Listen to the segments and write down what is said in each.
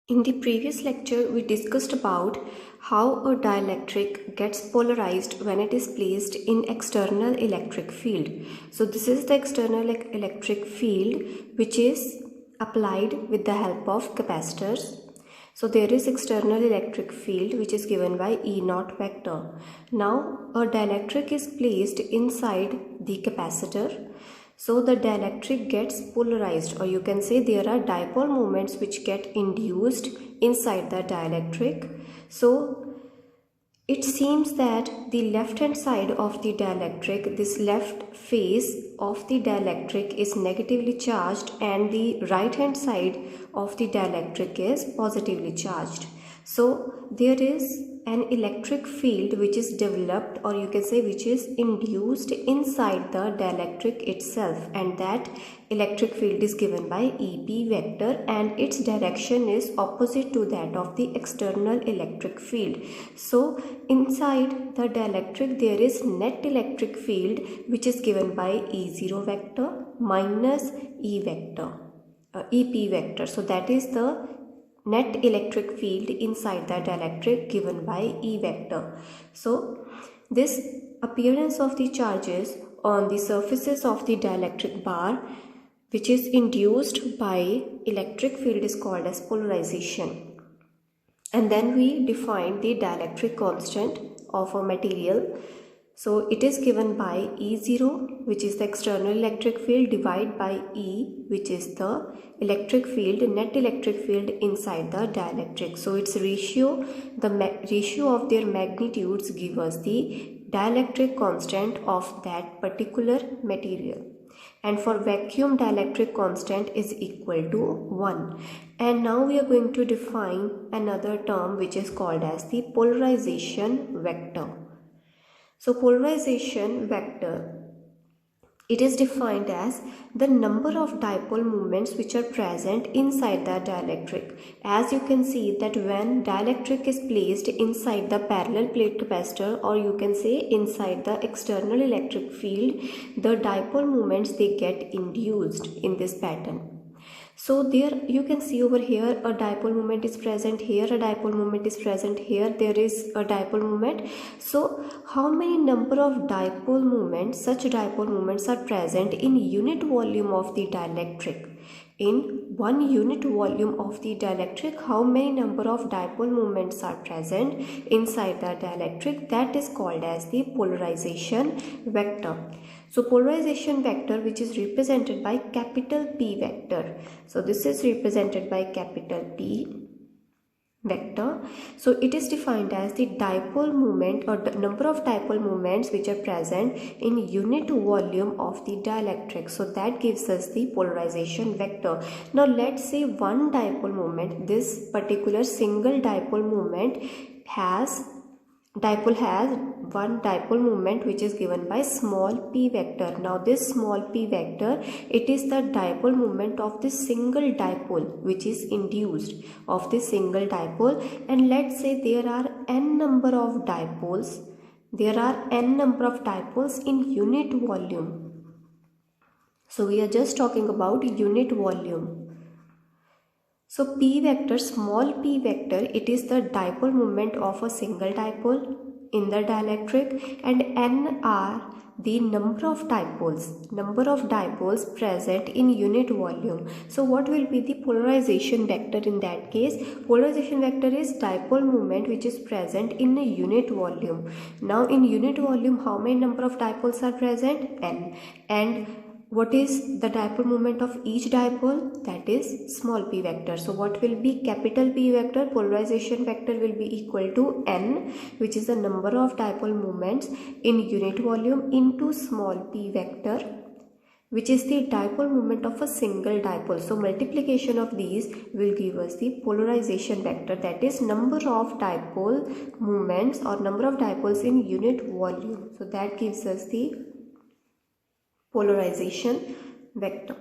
In the previous lecture, we discussed about how a dielectric gets polarized when it is placed in external electric field. So this is the external electric field which is applied with the help of capacitors. So there is external electric field which is given by E naught vector. Now a dielectric is placed inside the capacitor. So the dielectric gets polarized, or you can say there are dipole moments which get induced inside the dielectric. So it seems that the left hand side of the dielectric, this left face of the dielectric is negatively charged and the right hand side of the dielectric is positively charged. So there is an electric field which is developed, or you can say which is induced inside the dielectric itself, and that electric field is given by EP vector and its direction is opposite to that of the external electric field. So inside the dielectric there is net electric field which is given by E0 vector minus E vector, EP vector. So that is the net electric field inside the dielectric given by E vector. So this appearance of the charges on the surfaces of the dielectric bar which is induced by electric field is called as polarization. And then we define the dielectric constant of a material. So it is given by E0, which is the external electric field, divided by E, which is the electric field, net electric field inside the dielectric. So its ratio, the ratio of their magnitudes give us the dielectric constant of that particular material. And for vacuum, dielectric constant is equal to 1. And now we are going to define another term which is called as the polarization vector. So polarization vector, it is defined as the number of dipole moments which are present inside the dielectric. As you can see that when dielectric is placed inside the parallel plate capacitor, or you can say inside the external electric field, the dipole moments they get induced in this pattern. So there you can see over here a dipole moment is present, here a dipole moment is present, here there is a dipole moment. So how many number of dipole moments, such dipole moments are present in unit volume of the dielectric? In 1 unit volume of the dielectric, how many number of dipole moments are present inside the dielectric? That is called as the polarization vector. So polarization vector, which is represented by capital P vector. So this is represented by capital P vector. So it is defined as the dipole moment, or the number of dipole moments which are present in unit volume of the dielectric. So that gives us the polarization vector. Now let's say one dipole moment, this particular single dipole moment has one dipole moment which is given by small p vector. Now this small p vector, it is the dipole moment of this single dipole which is induced of this single dipole. And let's say there are n number of dipoles, in unit volume. So we are just talking about unit volume. So P vector, small p vector, it is the dipole moment of a single dipole in the dielectric, and N are the number of dipoles present in unit volume. So what will be the polarization vector in that case? Polarization vector is dipole moment which is present in a unit volume. Now in unit volume, how many number of dipoles are present? N. And what is the dipole moment of each dipole? That is small p vector. So what will be capital P vector? Polarization vector will be equal to N, which is the number of dipole moments in unit volume, into small p vector, which is the dipole moment of a single dipole. So multiplication of these will give us the polarization vector, that is number of dipole moments or number of dipoles in unit volume. So that gives us the polarization vector.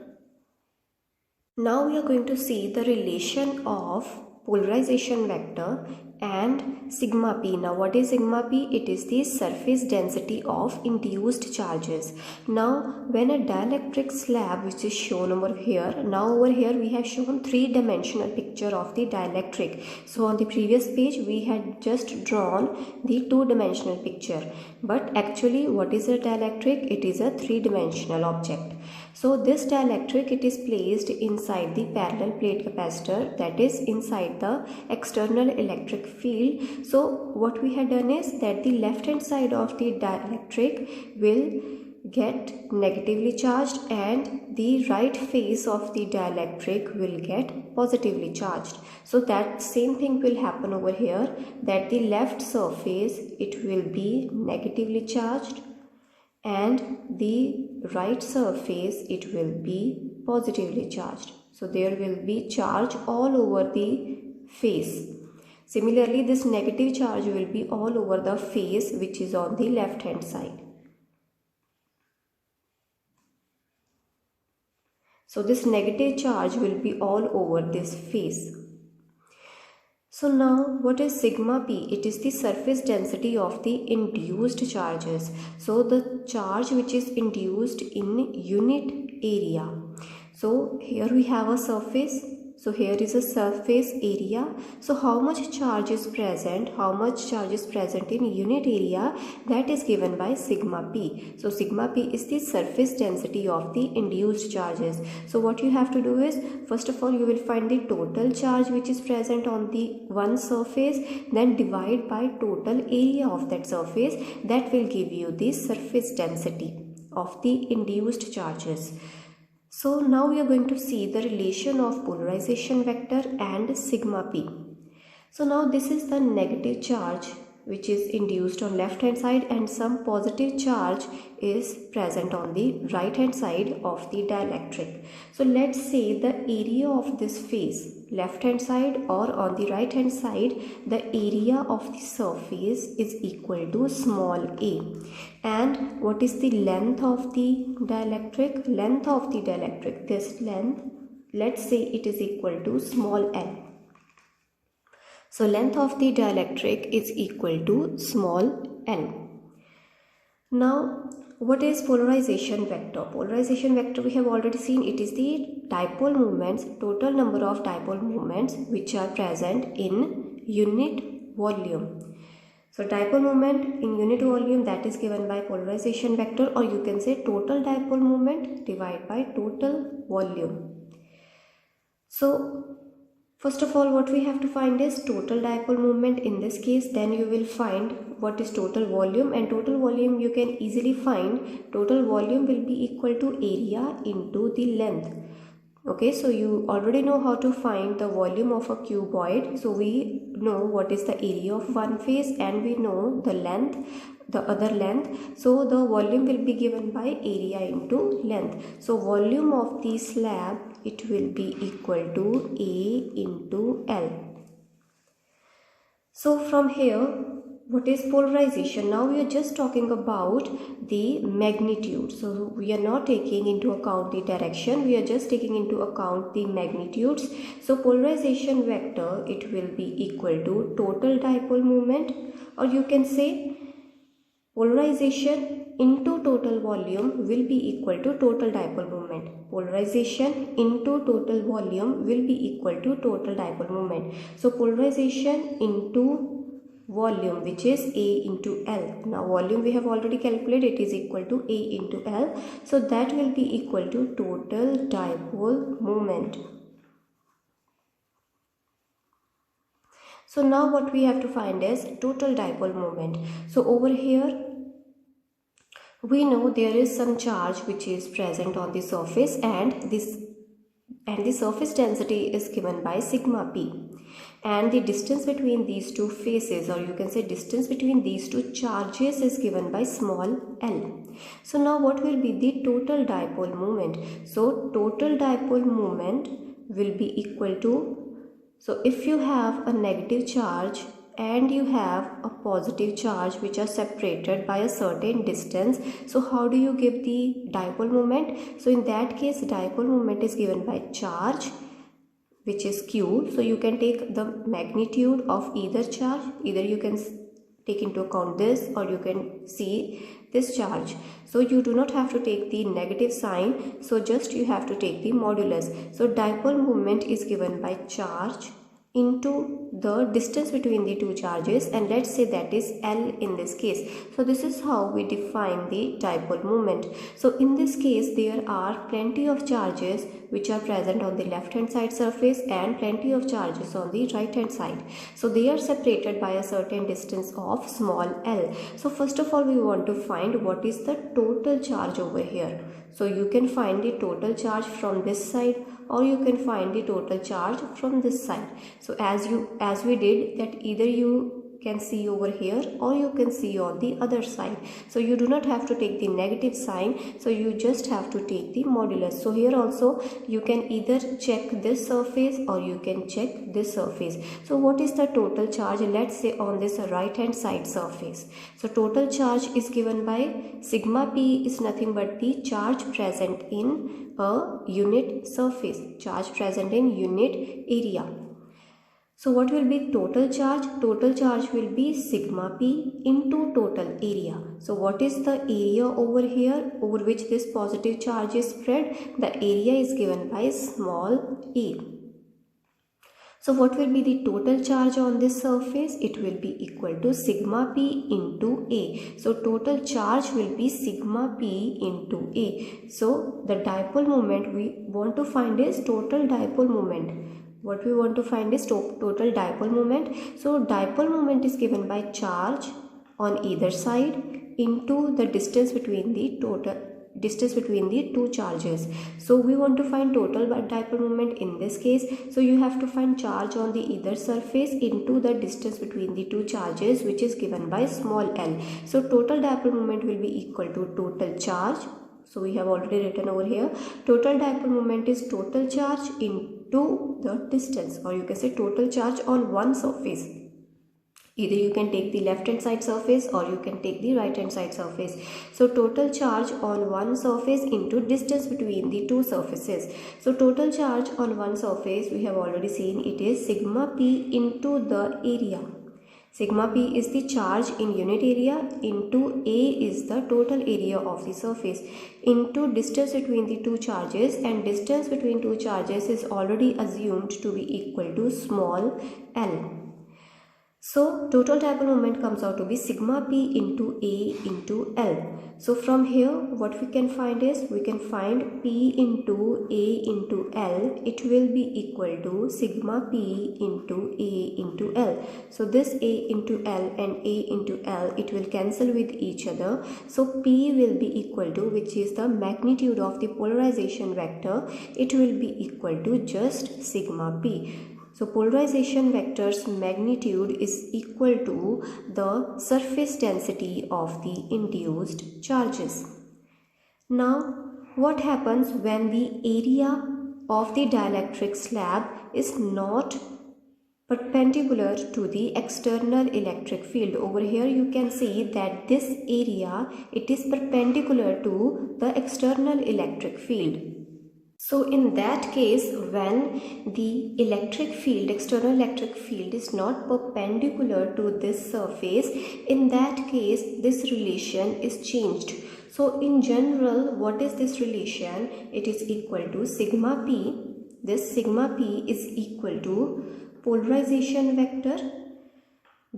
Now we are going to see the relation of polarization vector and sigma p. Now what is sigma p? It is the surface density of induced charges. Now when a dielectric slab, which is shown over here, now over here we have shown three-dimensional picture of the dielectric. So on the previous page we had just drawn the two-dimensional picture, but actually what is a dielectric? It is a three-dimensional object. So this dielectric, it is placed inside the parallel plate capacitor, that is inside the external electric field. So what we had done is that the left hand side of the dielectric will get negatively charged and the right face of the dielectric will get positively charged. So that same thing will happen over here, that the left surface, it will be negatively charged and the right surface, it will be positively charged. So there will be charge all over the face. Similarly, this negative charge will be all over the face, which is on the left hand side. So this negative charge will be all over this face. So now what is sigma p? It is the surface density of the induced charges. So the charge which is induced in unit area. So here we have a surface. So here is a surface area. So how much charge is present? How much charge is present in unit area? That is given by sigma p. So sigma p is the surface density of the induced charges. So what you have to do is, first of all, you will find the total charge which is present on the one surface, then divide by total area of that surface. That will give you the surface density of the induced charges. So now we are going to see the relation of polarization vector and sigma p. So now this is the negative charge which is induced on left hand side and some positive charge is present on the right hand side of the dielectric. So let's say the area of this face, left hand side or on the right hand side, the area of the surface is equal to small a. And what is the length of the dielectric? Length of the dielectric, this length, let's say it is equal to small l. So length of the dielectric is equal to small l. Now what is polarization vector? Polarization vector we have already seen, it is the dipole moments, total number of dipole moments which are present in unit volume. So dipole moment in unit volume, that is given by polarization vector, or you can say total dipole moment divided by total volume. So first of all, what we have to find is total dipole moment in this case. Then you will find what is total volume, and total volume you can easily find. Total volume will be equal to area into the length. Okay, so you already know how to find the volume of a cuboid. So we know what is the area of one face and we know the length, the other length. So the volume will be given by area into length. So volume of the slab, it will be equal to A into L. So from here, what is polarization? Now we are just talking about the magnitude. So we are not taking into account the direction, we are just taking into account the magnitudes. So polarization vector, it will be equal to total dipole moment, or you can say polarization into total volume will be equal to total dipole moment. Polarization into total volume will be equal to total dipole moment. So polarization into volume, which is A into L. Now volume we have already calculated, it is equal to A into L. So that will be equal to total dipole moment. So now what we have to find is total dipole moment. So over here we know there is some charge which is present on the surface, and the surface density is given by sigma p. And the distance between these two faces, or you can say distance between these two charges, is given by small l. So now what will be the total dipole moment? So total dipole moment will be equal to, so if you have a negative charge and you have a positive charge which are separated by a certain distance, so how do you give the dipole moment? So in that case, dipole moment is given by charge which is q. So you can take the magnitude of either charge, either you can take into account this or you can see this charge. So you do not have to take the negative sign, so just you have to take the modulus. So dipole moment is given by charge into the distance between the two charges, and let's say that is L in this case. So this is how we define the dipole moment. So in this case there are plenty of charges which are present on the left hand side surface and plenty of charges on the right hand side. So they are separated by a certain distance of small l. So first of all we want to find what is the total charge over here. So you can find the total charge from this side or you can find the total charge from this side. So as we did that, either you can see over here or you can see on the other side. So you do not have to take the negative sign, so you just have to take the modulus. So here also you can either check this surface or you can check this surface. So what is the total charge, let's say on this right hand side surface? So total charge is given by sigma p is nothing but the charge present in a unit surface, charge present in unit area. So what will be total charge? Total charge will be sigma p into total area. So what is the area over here over which this positive charge is spread? The area is given by small a. So what will be the total charge on this surface? It will be equal to sigma p into a. So total charge will be sigma p into a. So the dipole moment we want to find is total dipole moment. What we want to find is total dipole moment. So dipole moment is given by charge on either side into the distance between the two charges. So we want to find total dipole moment in this case. So you have to find charge on the either surface into the distance between the two charges, which is given by small l. So total dipole moment will be equal to total charge. So we have already written over here, total dipole moment is total charge into the distance, or you can say total charge on one surface. Either you can take the left hand side surface or you can take the right hand side surface. So total charge on one surface into distance between the two surfaces. So total charge on one surface, we have already seen, it is sigma p into the area. Sigma p is the charge in unit area into A is the total area of the surface into distance between the two charges, and distance between two charges is already assumed to be equal to small l. So total dipole moment comes out to be sigma p into A into L. So from here what we can find is, we can find P into A into L, it will be equal to sigma P into A into L. So this A into L and A into L, it will cancel with each other. So P will be equal to, which is the magnitude of the polarization vector, it will be equal to just sigma P. So polarization vector's magnitude is equal to the surface density of the induced charges. Now, what happens when the area of the dielectric slab is not perpendicular to the external electric field? Over here you can see that this area, it is perpendicular to the external electric field. So in that case, when the electric field, external electric field is not perpendicular to this surface, in that case this relation is changed. So in general, what is this relation? It is equal to sigma p. This sigma p is equal to polarization vector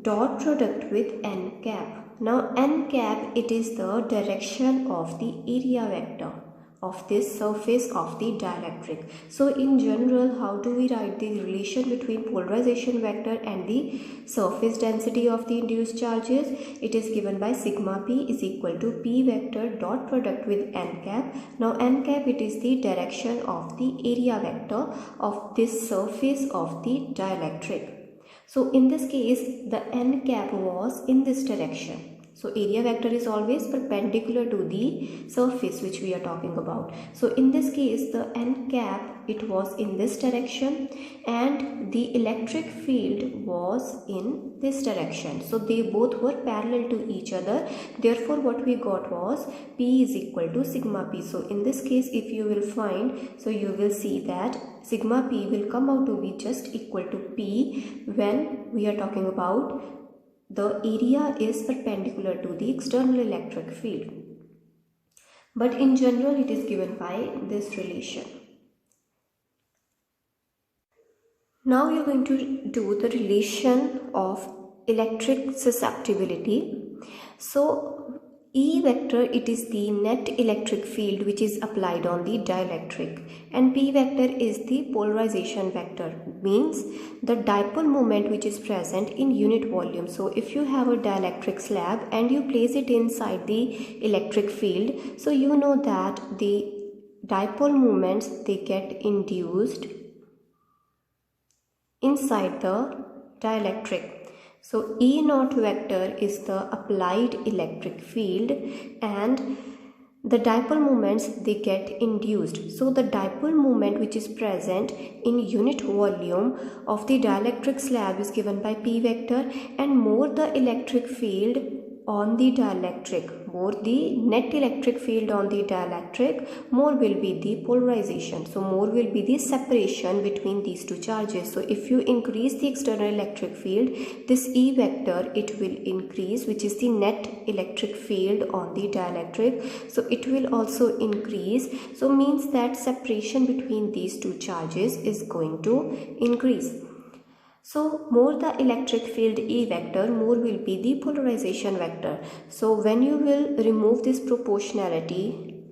dot product with n cap. Now n cap, it is the direction of the area vector of this surface of the dielectric. So in general, how do we write the relation between polarization vector and the surface density of the induced charges? It is given by sigma p is equal to p vector dot product with n cap. Now n cap, it is the direction of the area vector of this surface of the dielectric. So in this case, the n cap was in this direction. So area vector is always perpendicular to the surface which we are talking about. So in this case, the n cap, it was in this direction and the electric field was in this direction. So they both were parallel to each other. Therefore, what we got was P is equal to sigma P. So in this case, if you will find, so you will see that sigma P will come out to be just equal to P when we are talking about the area is perpendicular to the external electric field. But in general, it is given by this relation. Now we are going to do the relation of electric susceptibility. So E vector, it is the net electric field which is applied on the dielectric, and P vector is the polarization vector, means the dipole moment which is present in unit volume. So if you have a dielectric slab and you place it inside the electric field, so you know that the dipole moments, they get induced inside the dielectric. So E naught vector is the applied electric field and the dipole moments, they get induced. So the dipole moment which is present in unit volume of the dielectric slab is given by P vector, and more the electric field on the dielectric, more the net electric field on the dielectric, more will be the polarization. So more will be the separation between these two charges. So if you increase the external electric field, this E vector, it will increase, which is the net electric field on the dielectric. So it will also increase. So means that separation between these two charges is going to increase. So more the electric field E vector, more will be the polarization vector. So when you will remove this proportionality,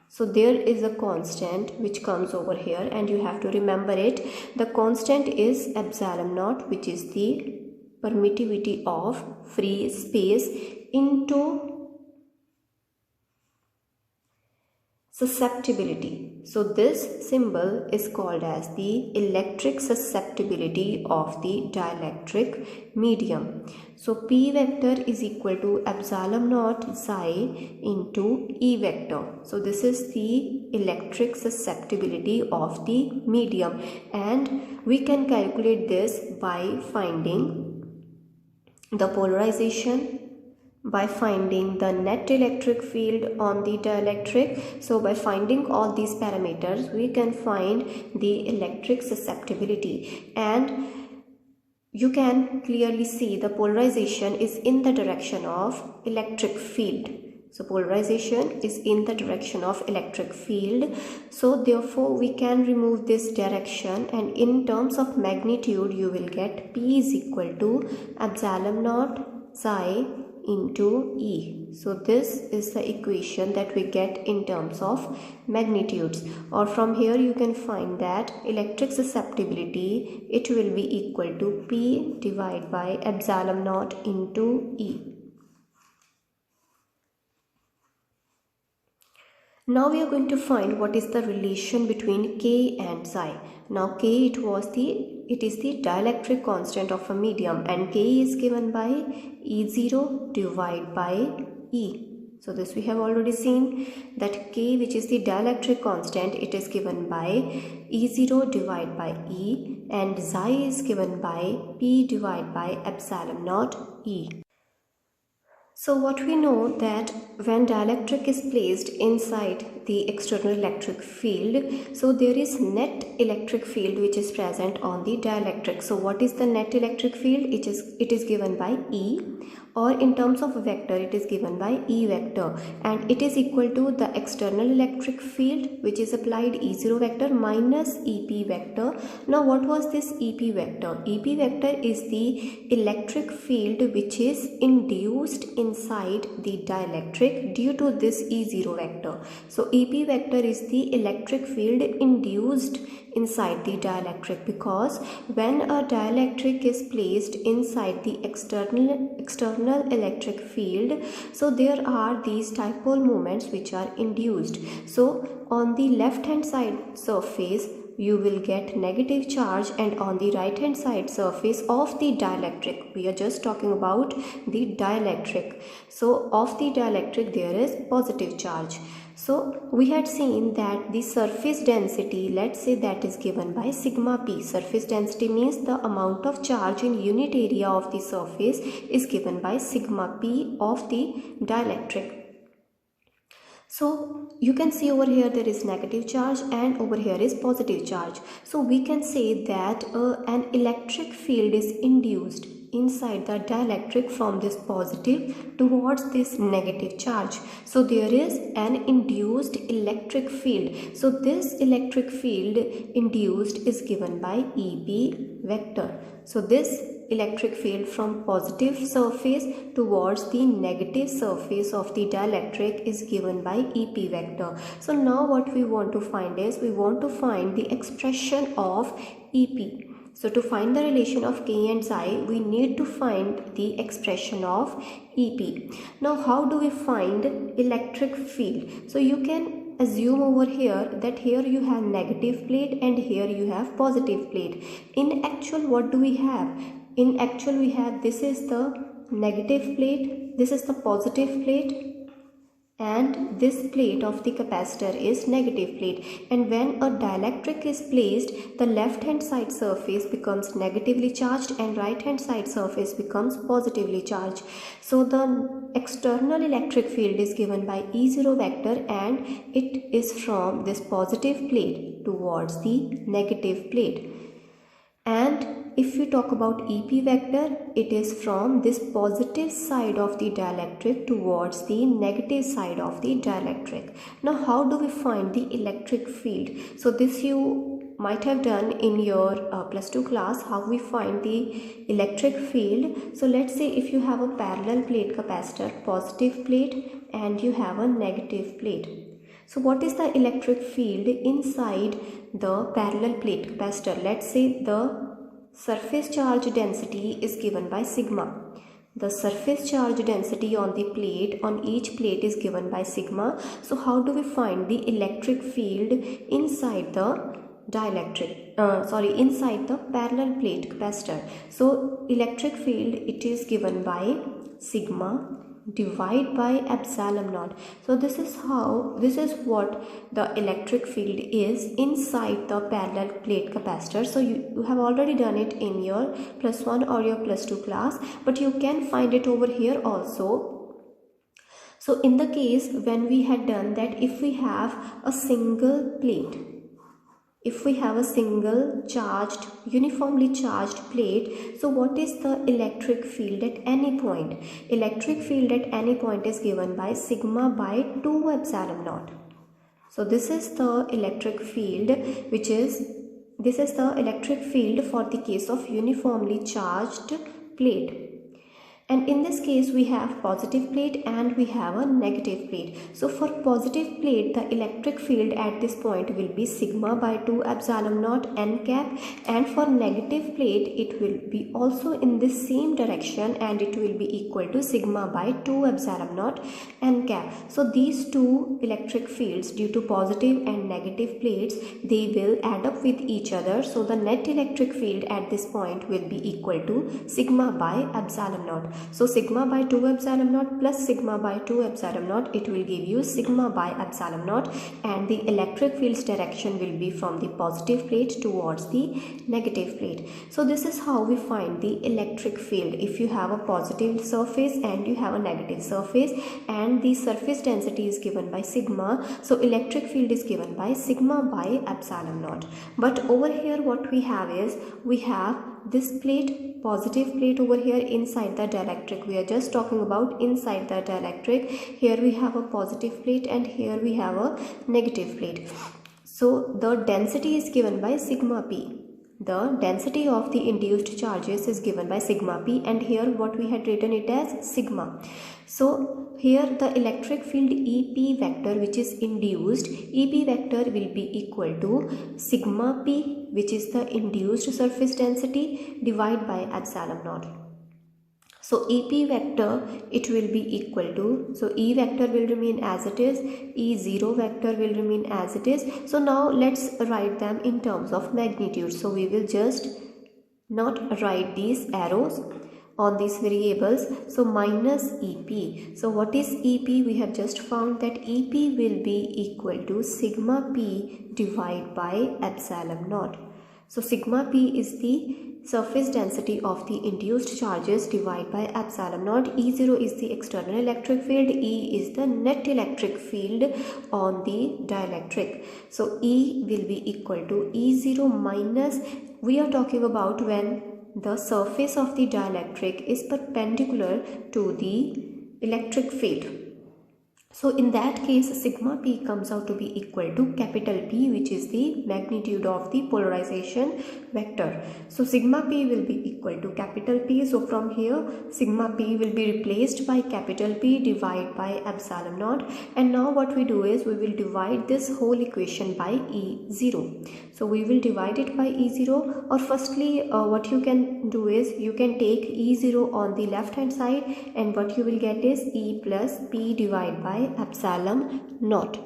so there is a constant which comes over here and you have to remember it. The constant is epsilon naught, which is the permittivity of free space into susceptibility. So this symbol is called as the electric susceptibility of the dielectric medium. So P vector is equal to epsilon naught psi into E vector. So this is the electric susceptibility of the medium, and we can calculate this by finding the polarization, by finding the net electric field on the dielectric. So by finding all these parameters, we can find the electric susceptibility, and you can clearly see the polarization is in the direction of electric field. So polarization is in the direction of electric field. So therefore we can remove this direction, and in terms of magnitude you will get P is equal to epsilon naught psi into E. So this is the equation that we get in terms of magnitudes, or from here you can find that electric susceptibility, it will be equal to P divided by epsilon naught into E. Now we are going to find what is the relation between K and psi. Now K, it is the dielectric constant of a medium, and K is given by E0 divided by E. So this we have already seen that K, which is the dielectric constant, it is given by E0 divided by E, and psi is given by P divided by epsilon naught E. So what we know that when dielectric is placed inside the external electric field, so there is net electric field which is present on the dielectric. So what is the net electric field? It is given by E, or in terms of a vector it is given by E vector, and it is equal to the external electric field which is applied E0 vector minus EP vector. Now what was this EP vector? EP vector is the electric field which is induced inside the dielectric due to this E0 vector. So EP vector is the electric field induced inside the dielectric, because when a dielectric is placed inside the external electric field, so there are these dipole moments which are induced. So on the left hand side surface, you will get negative charge, and on the right hand side surface of the dielectric, we are just talking about the dielectric, so of the dielectric there is positive charge. So we had seen that the surface density, let's say, that is given by sigma p. Surface density means the amount of charge in unit area of the surface is given by sigma p of the dielectric. So you can see over here there is negative charge and over here is positive charge. So we can say that an electric field is induced inside the dielectric from this positive towards this negative charge. So there is an induced electric field. So this electric field induced is given by EP vector. So this electric field from positive surface towards the negative surface of the dielectric is given by EP vector. So now what we want to find is, we want to find the expression of EP. So to find the relation of K and Psi, we need to find the expression of EP. Now how do we find electric field? So you can assume over here that here you have negative plate and here you have positive plate. In actual, what do we have? In actual, we have, this is the negative plate, this is the positive plate, and this plate of the capacitor is negative plate. And when a dielectric is placed, the left hand side surface becomes negatively charged and right hand side surface becomes positively charged. So the external electric field is given by E0 vector, and it is from this positive plate towards the negative plate. And if we talk about EP vector, it is from this positive side of the dielectric towards the negative side of the dielectric. Now how do we find the electric field? So this you might have done in your plus 2 class, how we find the electric field. So let's say if you have a parallel plate capacitor, positive plate, and you have a negative plate. So what is the electric field inside the parallel plate capacitor? Let's say the surface charge density is given by sigma. The surface charge density on the plate, on each plate, is given by sigma. So how do we find the electric field inside the dielectric, inside the parallel plate capacitor? So electric field, it is given by sigma divide by epsilon naught. So this is what the electric field is inside the parallel plate capacitor. So you have already done it in your plus 1 or your plus 2 class, but you can find it over here also. So in the case when we had done that, if we have a single plate, if we have a single charged, uniformly charged plate, so what is the electric field at any point? Electric field at any point is given by sigma by 2 epsilon naught. So this is the electric field, this is the electric field for the case of uniformly charged plate. And in this case we have positive plate and we have a negative plate. So for positive plate, the electric field at this point will be sigma by 2 epsilon naught n cap, and for negative plate it will be also in the same direction and it will be equal to sigma by 2 epsilon naught n cap. So these two electric fields due to positive and negative plates, they will add up with each other. So the net electric field at this point will be equal to sigma by epsilon naught. So sigma by 2 epsilon naught plus sigma by 2 epsilon naught, it will give you sigma by epsilon naught, and the electric field's direction will be from the positive plate towards the negative plate. So this is how we find the electric field. If you have a positive surface and you have a negative surface and the surface density is given by sigma, so electric field is given by sigma by epsilon naught. But over here what we have is, we have this plate, positive plate over here inside the dielectric. We are just talking about inside the dielectric. Here we have a positive plate and here we have a negative plate. So the density is given by sigma p. The density of the induced charges is given by sigma p, and here what we had written it as sigma. So here the electric field EP vector which is induced, EP vector will be equal to sigma p, which is the induced surface density, divided by epsilon naught. So EP vector, it will be equal to, so E vector will remain as it is, E0 vector will remain as it is. So now let's write them in terms of magnitude. So we will just not write these arrows on these variables. So minus EP. So what is EP? We have just found that EP will be equal to sigma P divided by epsilon naught. So sigma P is the surface density of the induced charges divided by epsilon naught. E0 is the external electric field, E is the net electric field on the dielectric. So E will be equal to E0 minus, we are talking about when the surface of the dielectric is perpendicular to the electric field. So in that case, sigma P comes out to be equal to capital P, which is the magnitude of the polarization vector. So sigma P will be equal to capital P. So from here, sigma P will be replaced by capital P divided by epsilon naught. And now what we do is we will divide this whole equation by E0. So we will divide it by E0, or firstly what you can do is you can take E0 on the left hand side, and what you will get is E plus P divided by epsilon naught.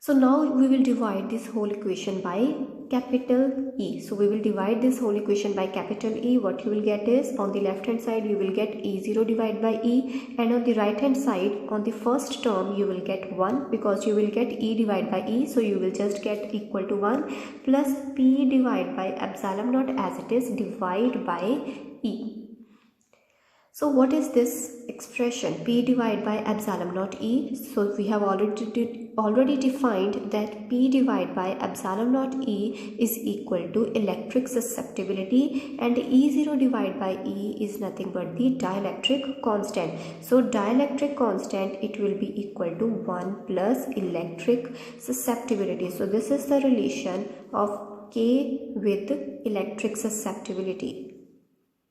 So now we will divide this whole equation by capital E. So we will divide this whole equation by capital E. What you will get is, on the left hand side you will get E0 divided by E, and on the right hand side, on the first term, you will get 1, because you will get E divided by E, so you will just get equal to 1, plus P divided by epsilon naught as it is, divided by E. So what is this expression, P divided by epsilon naught E? So we have already defined that P divided by epsilon naught E is equal to electric susceptibility, and E0 divided by E is nothing but the dielectric constant. So dielectric constant, it will be equal to 1 plus electric susceptibility. So this is the relation of K with electric susceptibility.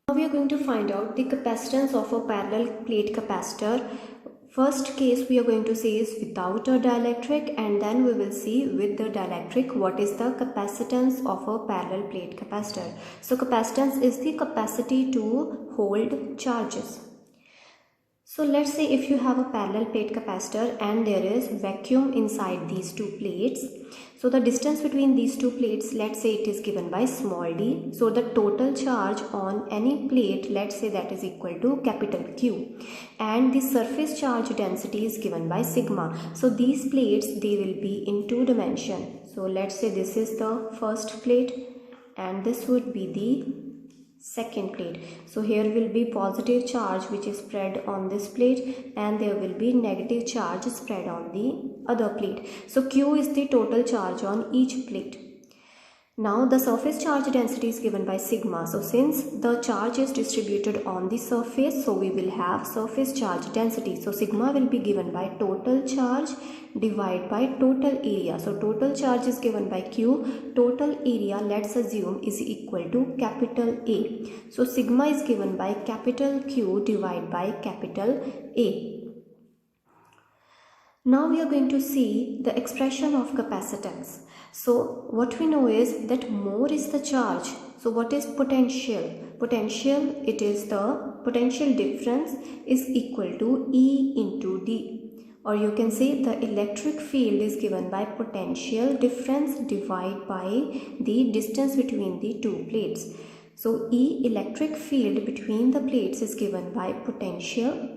Now we are going to find out the capacitance of a parallel plate capacitor. First case we are going to see is without a dielectric, and then we will see with the dielectric what is the capacitance of a parallel plate capacitor. So capacitance is the capacity to hold charges. So let's say if you have a parallel plate capacitor and there is vacuum inside these two plates. So the distance between these two plates, let's say it is given by small d. So the total charge on any plate, let's say that is equal to capital Q. And the surface charge density is given by sigma. So these plates, they will be in two dimensions. So let's say this is the first plate and this would be the second plate. So here will be positive charge which is spread on this plate, and there will be negative charge spread on the other plate. So Q is the total charge on each plate. Now the surface charge density is given by sigma. So since the charge is distributed on the surface, so we will have surface charge density. So sigma will be given by total charge divided by total area. So total charge is given by Q. Total area, let's assume, is equal to capital A. So sigma is given by capital Q divided by capital A. Now we are going to see the expression of capacitance. So what we know is that more is the charge. So what is potential? Potential, it is the potential difference is equal to E into D. Or you can say the electric field is given by potential difference divided by the distance between the two plates. So E electric field between the plates is given by potential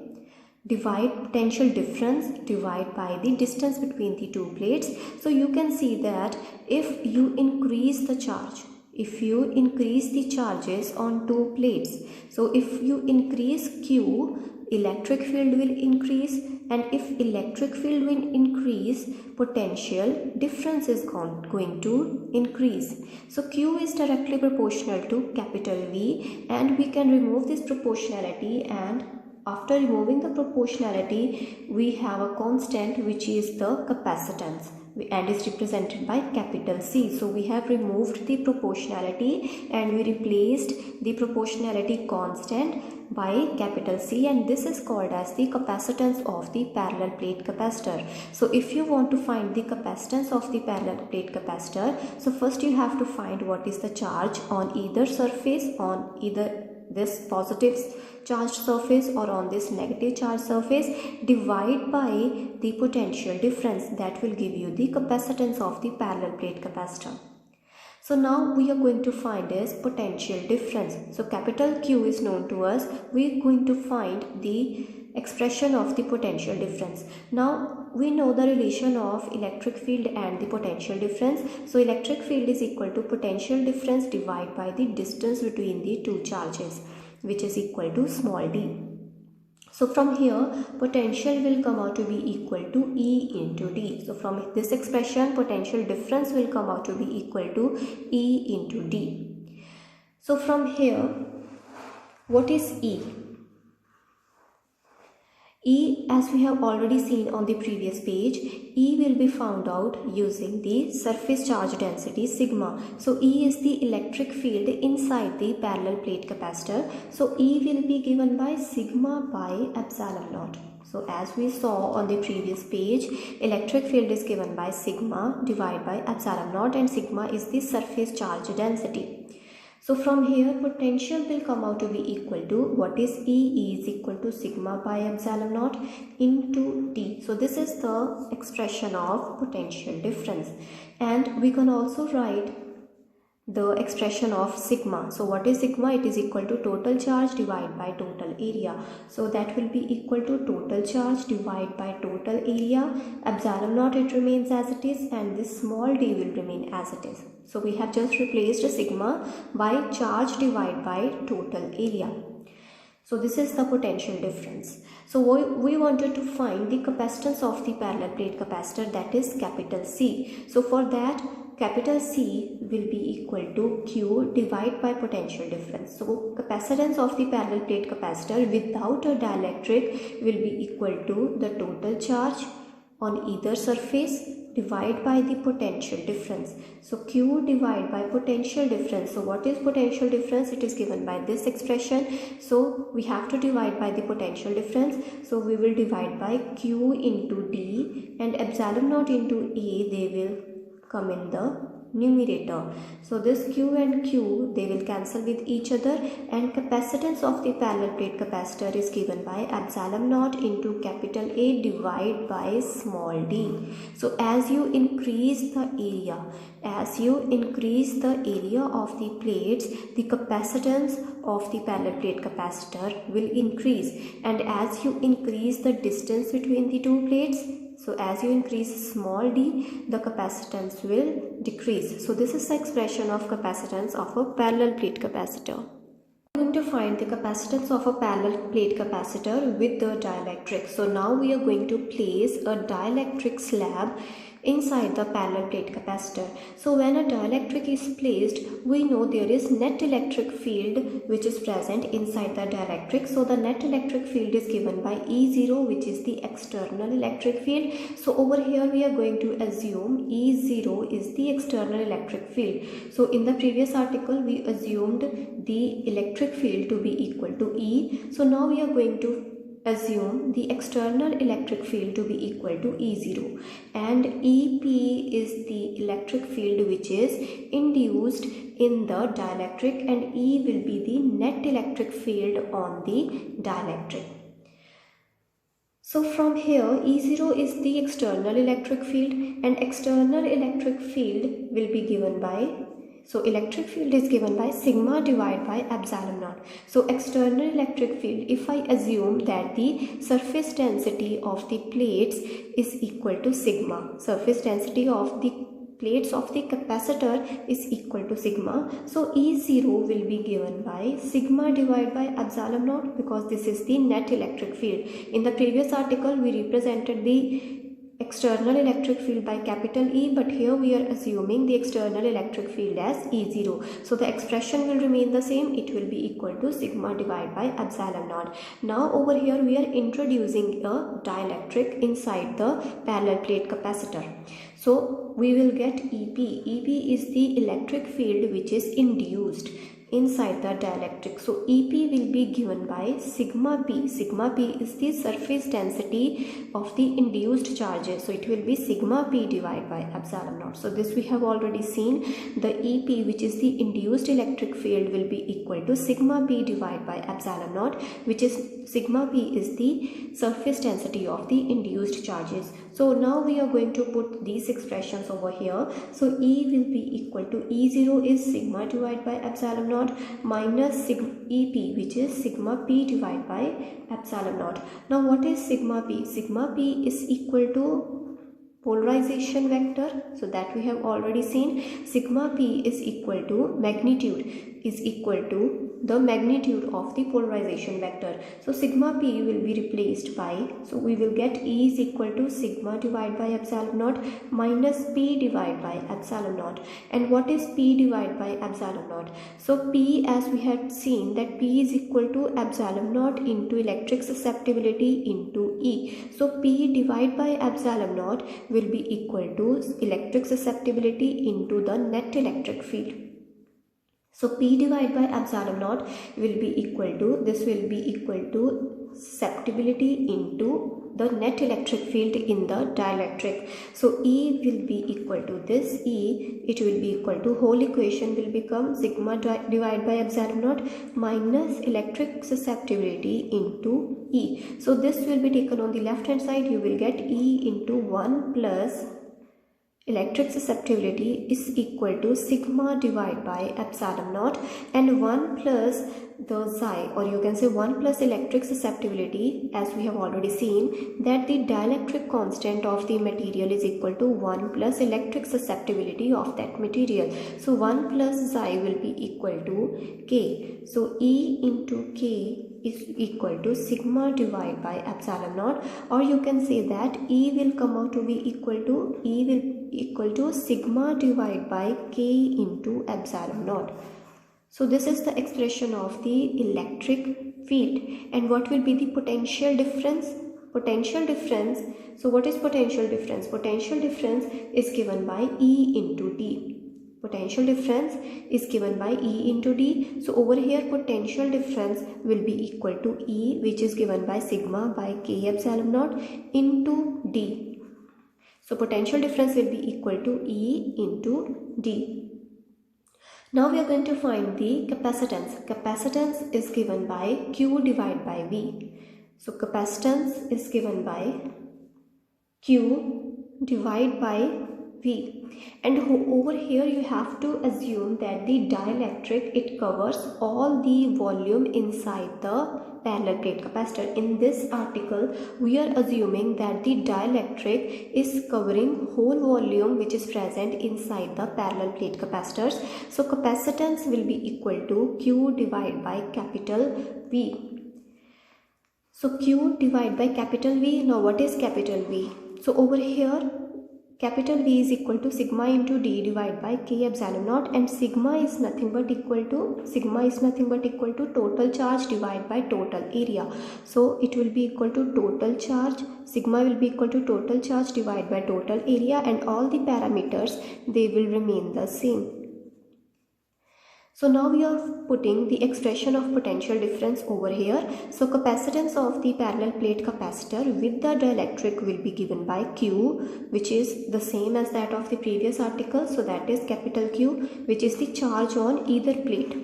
difference divided by the distance between the two plates. So you can see that if you increase the charge, if you increase the charges on two plates, so if you increase Q, electric field will increase, and if electric field will increase, potential difference is going to increase. So Q is directly proportional to capital V, and we can remove this proportionality, and after removing the proportionality, we have a constant which is the capacitance, and is represented by capital C. So we have removed the proportionality and we replaced the proportionality constant by capital C, and this is called as the capacitance of the parallel plate capacitor. So if you want to find the capacitance of the parallel plate capacitor, so first you have to find what is the charge on either surface, on either this positive charged surface or on this negative charged surface, divide by the potential difference. That will give you the capacitance of the parallel plate capacitor. So now we are going to find is potential difference. So capital Q is known to us. We are going to find the expression of the potential difference. Now we know the relation of electric field and the potential difference. So electric field is equal to potential difference divided by the distance between the two charges, which is equal to small d. So from here, potential will come out to be equal to E into D. So from this expression, potential difference will come out to be equal to E into D. So from here, what is E? E, as we have already seen on the previous page, E will be found out using the surface charge density sigma. So E is the electric field inside the parallel plate capacitor. So E will be given by sigma by epsilon naught. So as we saw on the previous page, electric field is given by sigma divided by epsilon naught, and sigma is the surface charge density. So from here, potential will come out to be equal to, what is E? E is equal to sigma by epsilon naught into D. So this is the expression of potential difference. And we can also write the expression of sigma. So what is sigma? It is equal to total charge divided by total area. So that will be equal to total charge divided by total area. Epsilon naught, it remains as it is, and this small d will remain as it is. So we have just replaced sigma by charge divided by total area. So this is the potential difference. So we wanted to find the capacitance of the parallel plate capacitor, that is capital C. So for that, capital C will be equal to Q divided by potential difference. So capacitance of the parallel plate capacitor without a dielectric will be equal to the total charge on either surface divided by the potential difference. So Q divided by potential difference. So what is potential difference? It is given by this expression. So we have to divide by the potential difference. So we will divide by Q into D, and epsilon naught into A, they will come in the numerator. So this Q and Q, they will cancel with each other, and capacitance of the parallel plate capacitor is given by epsilon naught into capital A divided by small d. So as you increase the area, of the plates, the capacitance of the parallel plate capacitor will increase, and as you increase the distance between the two plates, so as you increase small d, the capacitance will decrease. So this is the expression of capacitance of a parallel plate capacitor. We are going to find the capacitance of a parallel plate capacitor with the dielectric. So now we are going to place a dielectric slab inside the parallel plate capacitor. So when a dielectric is placed, we know there is net electric field which is present inside the dielectric. So the net electric field is given by E0, which is the external electric field. So over here we are going to assume E0 is the external electric field. So in the previous article we assumed the electric field to be equal to E. So now we are going to assume the external electric field to be equal to E0, and EP is the electric field which is induced in the dielectric, and E will be the net electric field on the dielectric. So from here, E0 is the external electric field, and external electric field will be given by, so electric field is given by sigma divided by epsilon naught. So external electric field, if I assume that the surface density of the plates is equal to sigma, surface density of the plates of the capacitor is equal to sigma, so E0 will be given by sigma divided by epsilon naught, because this is the net electric field. In the previous article we represented the external electric field by capital E, but here we are assuming the external electric field as E0. So the expression will remain the same. It will be equal to sigma divided by epsilon naught. Now over here we are introducing a dielectric inside the parallel plate capacitor. So we will get EP. EP is the electric field which is induced inside the dielectric. So EP will be given by sigma p. Sigma p is the surface density of the induced charges. So it will be sigma p divided by epsilon naught. So this we have already seen. The EP, which is the induced electric field, will be equal to sigma p divided by epsilon naught, which is sigma p is the surface density of the induced charges. So now we are going to put these expressions over here. So E will be equal to E0 is sigma divided by epsilon naught minus sigma EP, which is sigma p divided by epsilon naught. Now what is sigma p? Sigma p is equal to polarization vector. So that we have already seen. Sigma p is equal to magnitude, is equal to the magnitude of the polarization vector. So sigma p will be replaced by, so we will get E is equal to sigma divided by epsilon naught minus p divided by epsilon naught. And what is p divided by epsilon naught? So p, as we had seen, that p is equal to epsilon naught into electric susceptibility into E. So p divided by epsilon naught will be equal to electric susceptibility into the net electric field. So P divided by epsilon naught will be equal to, this will be equal to susceptibility into the net electric field in the dielectric. So E will be equal to this E, it will be equal to, whole equation will become sigma divided by epsilon naught minus electric susceptibility into E. So this will be taken on the left hand side. You will get E into 1 plus electric susceptibility is equal to sigma divided by epsilon naught, and 1 plus the psi, or you can say 1 plus electric susceptibility, as we have already seen that the dielectric constant of the material is equal to 1 plus electric susceptibility of that material. So 1 plus psi will be equal to K. So E into K is equal to sigma divided by epsilon naught, or you can say that E will come out to be equal to, E will equal to sigma divided by K into epsilon naught. So this is the expression of the electric field. And what will be the potential difference? Potential difference, so what is potential difference? Potential difference is given by E into D. Potential difference is given by E into D. So over here potential difference will be equal to E, which is given by sigma by K epsilon naught into D. So potential difference will be equal to E into D. Now we are going to find the capacitance. Capacitance is given by Q divided by V. So capacitance is given by Q divided by V. And over here you have to assume that the dielectric, it covers all the volume inside the parallel plate capacitor. In this article we are assuming that the dielectric is covering whole volume which is present inside the parallel plate capacitors. So capacitance will be equal to Q divided by capital V. So Q divided by capital V. Now what is capital V? So over here capital V is equal to sigma into D divided by K epsilon naught, and sigma is nothing but equal to total charge divided by total area. So it will be equal to total charge, sigma will be equal to total charge divided by total area, and all the parameters, they will remain the same. So now we are putting the expression of potential difference over here. So capacitance of the parallel plate capacitor with the dielectric will be given by Q, which is the same as that of the previous article. So that is capital Q, which is the charge on either plate,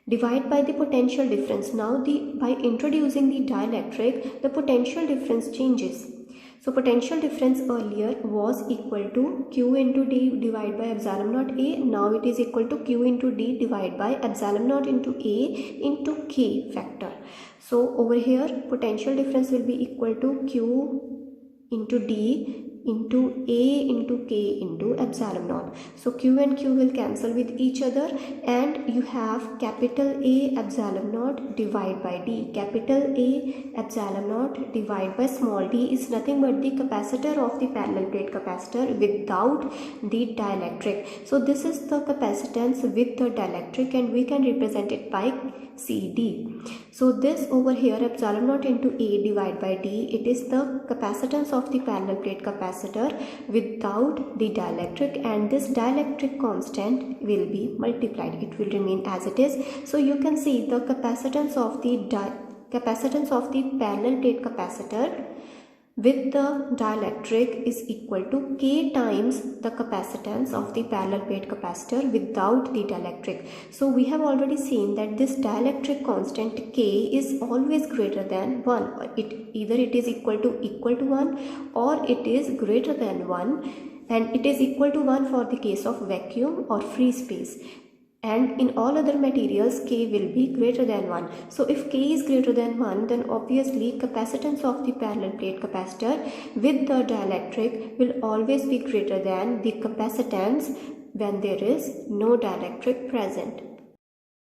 divided by the potential difference. Now by introducing the dielectric, the potential difference changes. So potential difference earlier was equal to Q into D divided by epsilon naught A. Now it is equal to Q into D divided by epsilon naught into A into K factor. So over here potential difference will be equal to Q into D into A into K into epsilon naught. So Q and Q will cancel with each other, and you have capital A epsilon naught divided by D. Capital A epsilon naught divided by small d is nothing but the capacitor of the parallel plate capacitor without the dielectric. So this is the capacitance with the dielectric, and we can represent it by CD. So this over here epsilon naught into A divided by D, it is the capacitance of the parallel plate capacitor capacitor without the dielectric, and this dielectric constant will be multiplied. It will remain as it is. So you can see the capacitance of the parallel plate capacitor with the dielectric is equal to K times the capacitance of the parallel plate capacitor without the dielectric. So we have already seen that this dielectric constant K is always greater than 1. Either it is equal to 1 or it is greater than 1, and it is equal to 1 for the case of vacuum or free space. And in all other materials, K will be greater than 1. So if K is greater than 1, then obviously capacitance of the parallel plate capacitor with the dielectric will always be greater than the capacitance when there is no dielectric present.